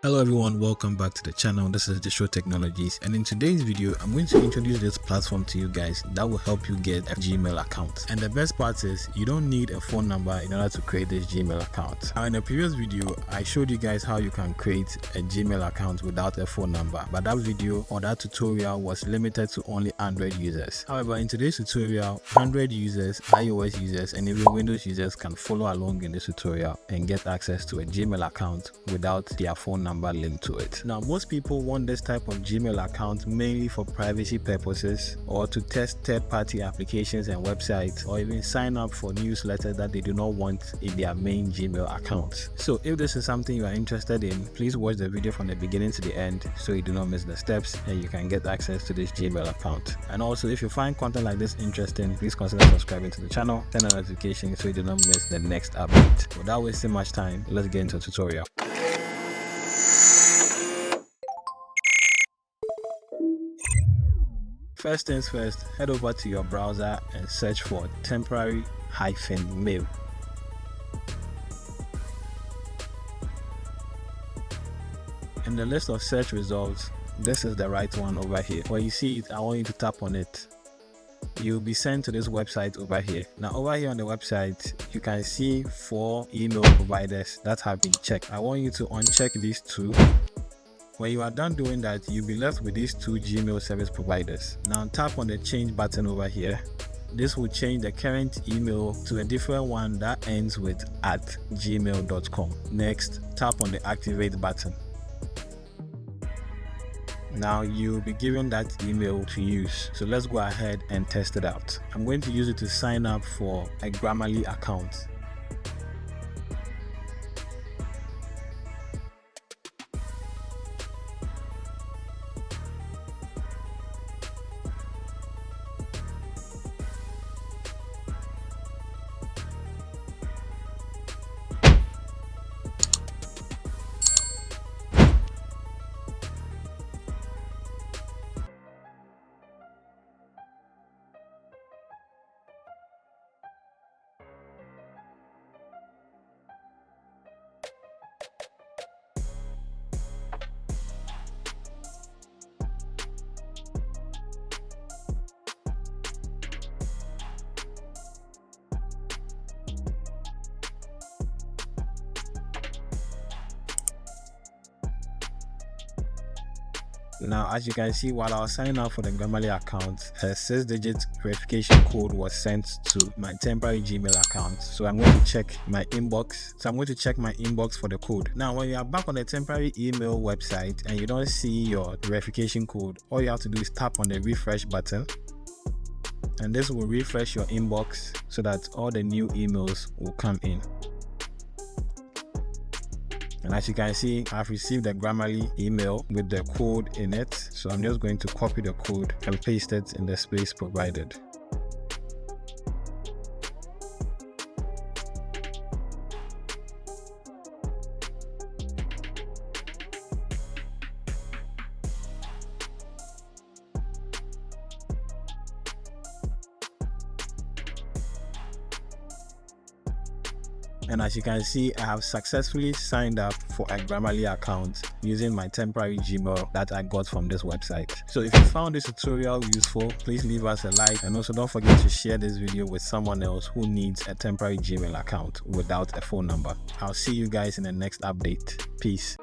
Hello everyone, welcome back to the channel. This is the Show Technologies, and in today's video I'm going to introduce this platform to you guys that will help you get a Gmail account. And the best part is you don't need a phone number in order to create this Gmail account. Now in the previous video I showed you guys how you can create a Gmail account without a phone number, but that video or that tutorial was limited to only Android users. However, in today's tutorial, Android users, iOS users, and even Windows users can follow along in this tutorial and get access to a Gmail account without their phone number linked to it. Now most people want this type of Gmail account mainly for privacy purposes, or to test third-party applications and websites, or even sign up for newsletters that they do not want in their main Gmail account. So if this is something you are interested in, please watch the video from the beginning to the end so you do not miss the steps and you can get access to this Gmail account. And also, if you find content like this interesting, please consider subscribing to the channel, turn on notifications so you do not miss the next update. Without wasting much time, let's get into the tutorial. First things first, head over to your browser and search for temporary-mail. In the list of search results, this is the right one over here. Where you see it, I want you to tap on it. You'll be sent to this website over here. Now over here on the website, you can see 4 email providers that have been checked. I want you to uncheck these 2. When you are done doing that, you'll be left with these 2 Gmail service providers. Now tap on the change button over here. This will change the current email to a different one that ends with @gmail.com. Next, tap on the activate button. Now you'll be given that email to use. So let's go ahead and test it out. I'm going to use it to sign up for a Grammarly account. Now, as you can see, while I was signing up for the Grammarly account, a 6-digit verification code was sent to my temporary Gmail account. So I'm going to check my inbox. For the code. Now, when you are back on the temporary email website and you don't see your verification code, all you have to do is tap on the refresh button. And this will refresh your inbox so that all the new emails will come in. And as you can see, I've received a Grammarly email with the code in it. So I'm just going to copy the code and paste it in the space provided. And as you can see, I have successfully signed up for a Grammarly account using my temporary Gmail that I got from this website. So if you found this tutorial useful, please leave us a like, and also don't forget to share this video with someone else who needs a temporary Gmail account without a phone number. I'll see you guys in the next update. Peace.